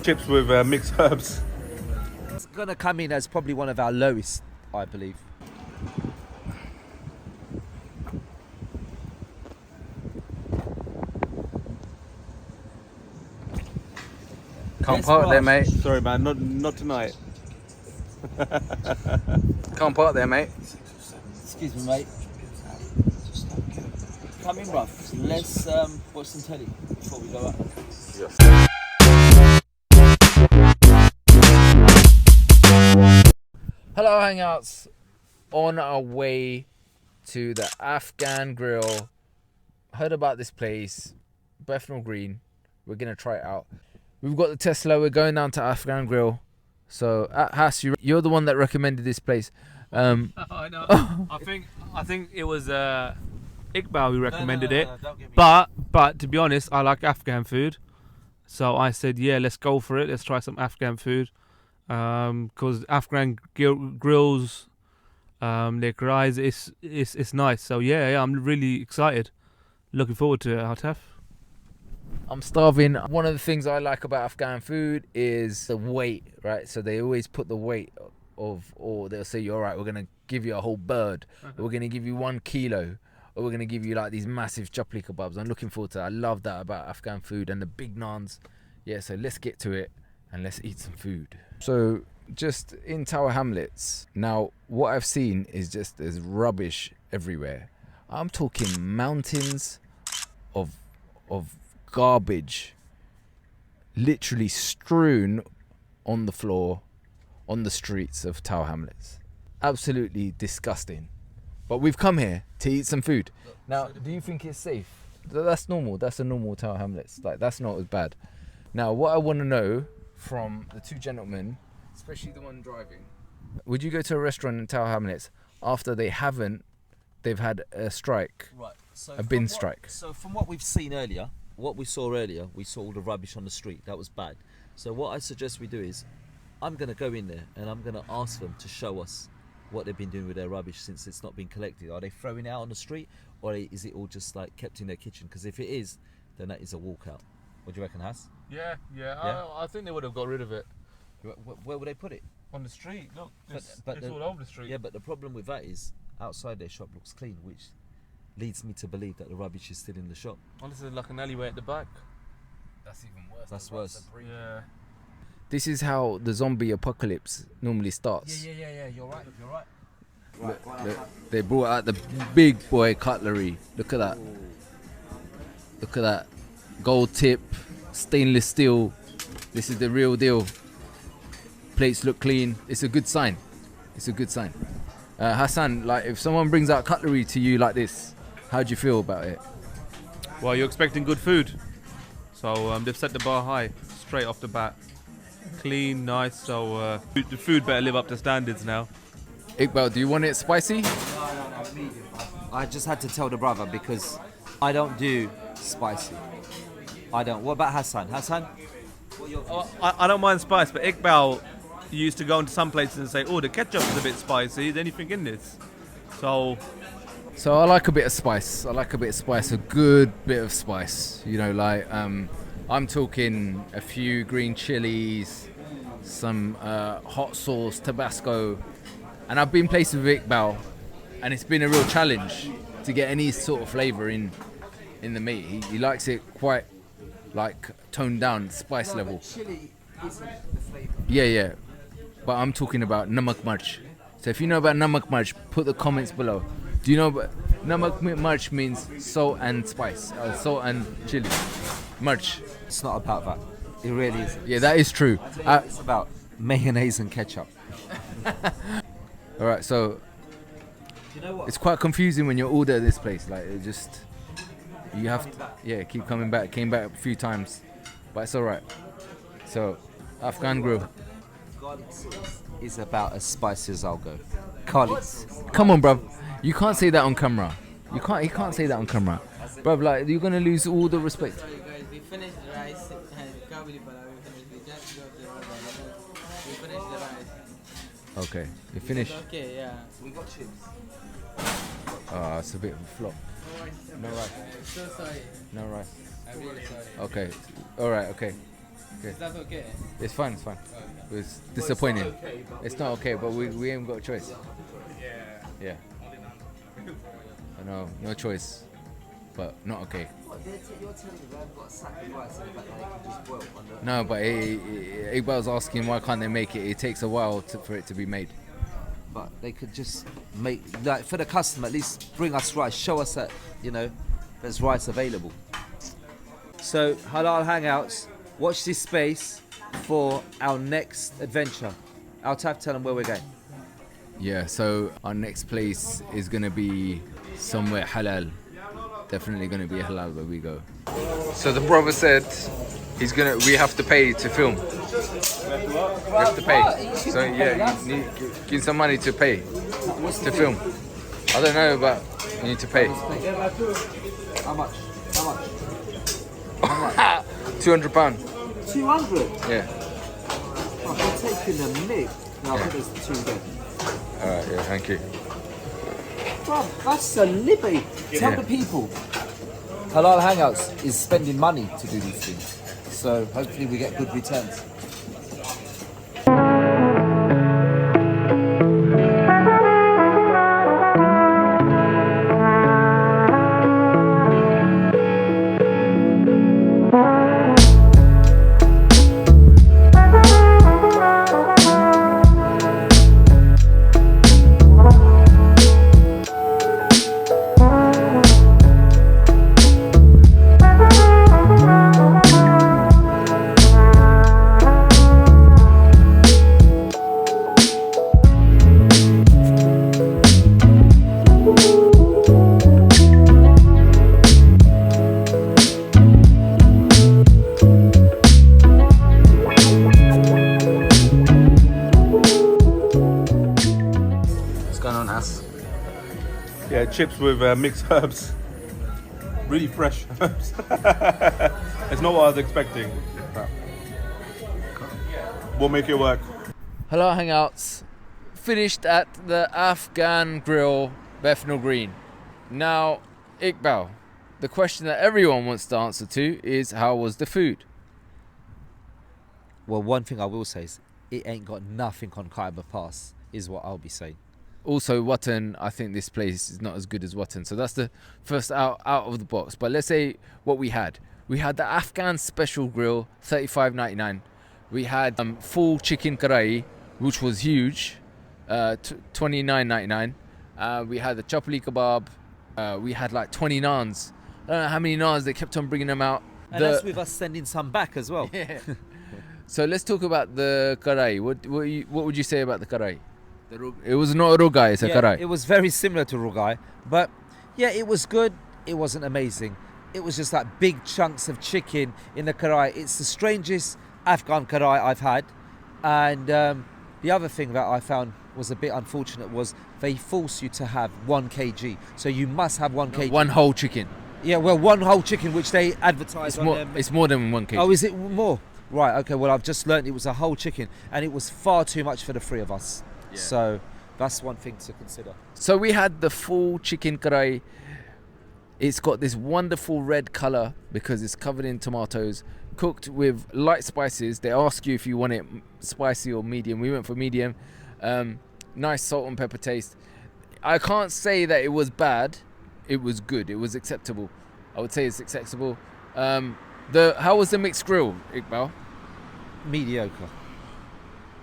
Chips with mixed herbs. It's gonna come in as probably one of our lowest, I believe. Can't park there, mate. Sorry, man, not tonight. Can't park there, mate. Excuse me, mate. Come in, rough. Let's watch some telly before we go out. Yes. Hello, Hangouts. On our way to the Afghan Grill. Heard about this place, Bethnal Green. We're gonna try it out. We've got the Tesla. We're going down to Afghan Grill. So, Hass, you're the one that recommended this place. I know. I think it was Iqbal who recommended it. But to be honest, I like Afghan food, so I said, yeah, let's go for it. Let's try some Afghan food. Because Afghan grills, their karahis, it's nice. So yeah, I'm really excited. Looking forward to it, Hataf. I'm starving. One of the things I like about Afghan food is the weight, right? So they always put the weight of, or they'll say, all right, we're going to give you a whole bird. We're going to give you 1 kilo. Or we're going to give you like these massive Chupel Kebabs. I'm looking forward to that. I love that about Afghan food and the big naans. Yeah, so let's get to it and let's eat some food. So just in Tower Hamlets, now what I've seen is just there's rubbish everywhere. I'm talking mountains of garbage literally strewn on the floor on the streets of Tower Hamlets. Absolutely disgusting. But we've come here to eat some food. Now, do you think it's safe? That's normal. That's a normal Tower Hamlets. Like, that's not as bad. Now, what I want to know from the two gentlemen, especially the one driving, would you go to a restaurant in Tower Hamlets after they've had a strike, Right. So a bin strike? So from what we've seen earlier, what we saw earlier, we saw all the rubbish on the street. That was bad. So what I suggest we do is, I'm going to go in there and I'm going to ask them to show us what they've been doing with their rubbish since it's not been collected. Are they throwing it out on the street, or is it all just like kept in their kitchen? Because if it is, then that is a walkout. What do you reckon, Hass? Yeah. I think they would have got rid of it. Where would they put it? On the street. Look, it's But all over the street. Yeah, but the problem with that is outside their shop looks clean, which leads me to believe that the rubbish is still in the shop. Well, this is like an alleyway at the back. That's even worse. That's worse. Yeah. This is how the zombie apocalypse normally starts. Yeah. You're right. Look, they brought out the big boy cutlery. Look at that. Look at that. Gold tip, stainless steel. This is the real deal. Plates look clean. It's a good sign. Hassan, like, if someone brings out cutlery to you like this, how do you feel about it? Well, you're expecting good food, so they've set the bar high straight off the bat. Clean, nice. So the food better live up to standards now. Iqbal, do you want it spicy? I just had to tell the brother because I don't do spicy. I don't. What about Hassan? Hassan? I don't mind spice, but Iqbal used to go into some places and say, oh, the ketchup is a bit spicy. Is anything in this? So I like a bit of spice. A good bit of spice. You know, like I'm talking a few green chilies, some hot sauce, Tabasco. And I've been places with Iqbal, and it's been a real challenge to get any sort of flavour in the meat. He likes it quite like toned down, spice level. Chili isn't the flavour. Yeah. But I'm talking about namak march. So if you know about namak march, put the comments below. Do you know about namak march means salt and spice, salt and chili. March. It's not about that. It really isn't. Yeah, that is true. It's about mayonnaise and ketchup. All right, so You know what? it's quite confusing when you order this place. Like, it just, you have to, keep coming back. Came back a few times, but it's all right. So, Afghan Grill. Garlic sauce is about as spicy as I'll go. Garlic sauce. Come on, bruv. You can't say that on camera. You can't say that on camera. Bruv, like, you're going to lose all the respect. Sorry guys, we finished the rice and kabuli pala we finished. We just got the rice. We finished the rice. Okay, you finished? Okay, yeah. We got chips. Oh, it's a bit of a flop. No rice. I'm so sorry. No rice. I'm really sorry. Okay. All right. Okay. Is that okay? It's fine. It's fine. It's disappointing. It's not okay, but we ain't got a choice. Yeah. I know, no choice, but not okay. What, you're telling me they've got a sack of rice and they can just boil on the... No, but Iqbal's asking why can't they make it? It takes a while for it to be made. But they could just make, like, for the customer, at least bring us rice, show us that, you know, there's rice available. So, Halal Hangouts, watch this space for our next adventure. Altaf, tell them where we're going. Yeah, so our next place is gonna be somewhere halal. Definitely gonna be halal where we go. So the brother said we have to pay to film. We have to pay. So yeah, you need give some money to pay to film. I don't know, but you need to pay. How much? £200. 200? Yeah. Oh, they're taking the mick. No, I think there's 2 there. Alright, yeah, thank you. Bro, that's a living. Tell Yeah. the people. Halal Hangouts is spending money to do these things. So hopefully we get good returns. What's going on, As? Yeah, chips with mixed herbs. Really fresh herbs. It's not what I was expecting. We'll make it work. Hello, Hangouts. Finished at the Afghan Grill, Bethnal Green. Now, Iqbal, the question that everyone wants to answer to is, how was the food? Well, one thing I will say is it ain't got nothing on Khyber Pass, is what I'll be saying. Also, Watan, I think this place is not as good as Watan. So that's the first out of the box. But let's say what we had. We had the Afghan Special Grill, $35.99. We had full chicken karahi, which was huge, $29.99. We had the Chupel Kebab. We had like 20 naans. I don't know how many naans, they kept on bringing them out. And that's with us sending some back as well. Yeah. So let's talk about the karahi. What would you say about the karahi? It was not a rugai, it's a karahi. It was very similar to rugai, but yeah, it was good. It wasn't amazing. It was just like big chunks of chicken in the karahi. It's the strangest Afghan karahi I've had. And the other thing that I found was a bit unfortunate was they force you to have 1 kg. So you must have 1 kg. One whole chicken. Yeah, well, 1 whole chicken, which they advertise on them. It's more than 1 kg. Oh, is it more? Right, okay, well, I've just learned it was a whole chicken, and it was far too much for the 3 of us. Yeah. So that's one thing to consider. So we had the full chicken karahi. It's got this wonderful red color because it's covered in tomatoes, cooked with light spices. They ask you if you want it spicy or medium. We went for medium. Nice salt and pepper taste. I can't say that it was bad. It was good. It was acceptable. I would say it's acceptable. How was the mixed grill, Iqbal? Mediocre.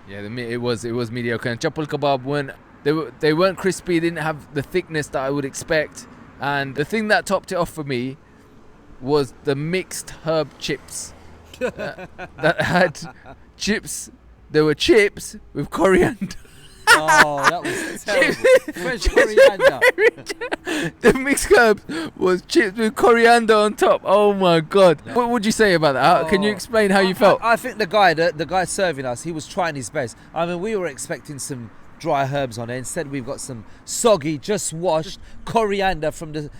Yeah, it was mediocre. And Chupel Kebab they weren't crispy. Didn't have the thickness that I would expect. And the thing that topped it off for me was the mixed herb chips that had chips. There were chips with coriander. Oh, that was terrible. Fresh coriander. The mixed herbs was chips with coriander on top. Oh my god! What would you say about that? Can you explain how you felt? I think the guy serving us, he was trying his best. I mean, we were expecting some dry herbs on it. Instead, we've got some soggy, just washed coriander from the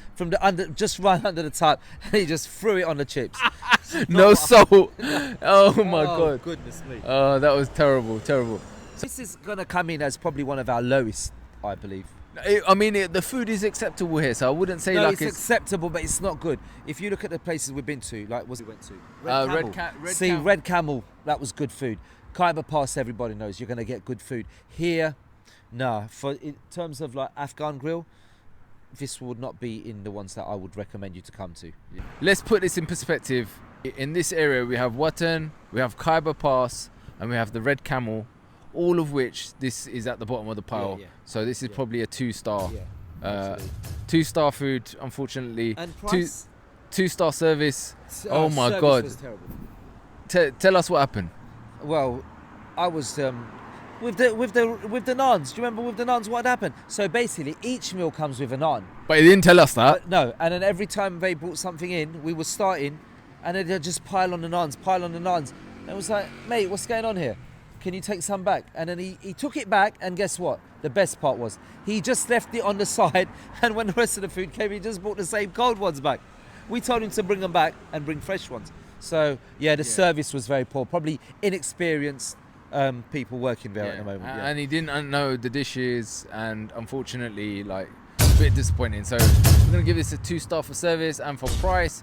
under, just right under the top, and he just threw it on the chips. No salt. Oh my god! Goodness me. Oh, that was terrible. This is gonna come in as probably one of our lowest, I believe. I mean, the food is acceptable here, so I wouldn't say No, like it's acceptable, but it's not good. If you look at the places we've been to, like we went to Red Camel, that was good food. Khyber Pass, everybody knows you're gonna get good food. Here, nah. For in terms of like Afghan Grill, this would not be in the ones that I would recommend you to come to. Let's put this in perspective. In this area, we have Watan, we have Khyber Pass, and we have the Red Camel. All of which this is at the bottom of the pile. Yeah. So this is probably a 2-star. Yeah, absolutely. 2-star food, unfortunately. And price? 2-star service. Oh my service God. was terrible. Tell us what happened. Well, I was with the naans. Do you remember with the naans what happened? So basically, each meal comes with a naan. But he didn't tell us that. No, and then every time they brought something in, we were starting, and then they'd just pile on the naans. And it was like, mate, what's going on here? Can you take some back? And then he took it back, and guess what? The best part was he just left it on the side, and when the rest of the food came, he just brought the same cold ones back. We told him to bring them back and bring fresh ones. So yeah, the service was very poor. Probably inexperienced people working there at the moment. Yeah. And he didn't know the dishes, and unfortunately, like, a bit disappointing. So we're gonna give this a 2-star for service, and for price,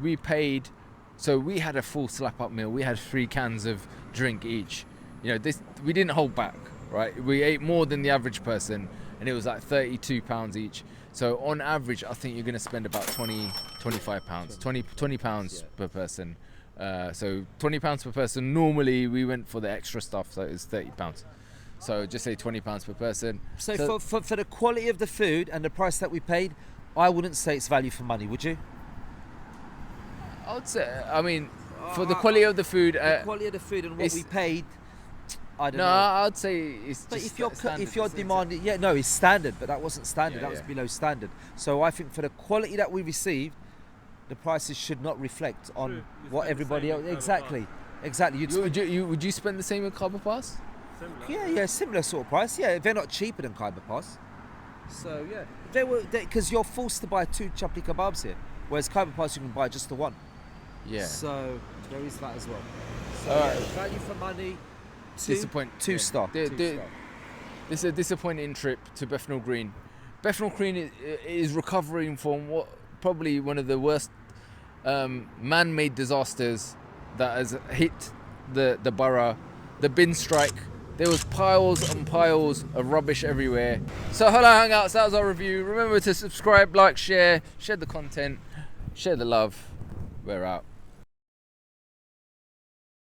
we paid. So we had a full slap-up meal. We had 3 cans of drink each. You know, this we didn't hold back, right? We ate more than the average person, and it was like £32 each. So on average, I think you're going to spend about 25 pounds, 20 pounds per person. So 20 pounds per person. Normally we went for the extra stuff, so it's 30 pounds. So just say 20 pounds per person. So for the quality of the food and the price that we paid, I wouldn't say it's value for money, would you? I would say, I mean, for the quality of the food, The quality of the food and what we paid, I don't know. I'd say it's But just if you're demanding, it's standard, but that wasn't standard. Yeah, that was yeah. below standard. So I think for the quality that we received, the prices should not reflect on what everybody else. Exactly. Would you spend the same at Khyber Pass? Similar sort of price. Yeah, they're not cheaper than Khyber Pass. So yeah, because you're forced to buy 2 Chupel Kebabs here, whereas Khyber Pass you can buy just the one. Yeah. So there is that as well. So All right. value for money. 2 star. This is a disappointing trip to Bethnal Green. Bethnal Green is recovering from what probably one of the worst man-made disasters that has hit the borough. The bin strike. There was piles and piles of rubbish everywhere. So hello Hangouts, that was our review. Remember to subscribe, like, share the content, share the love. We're out.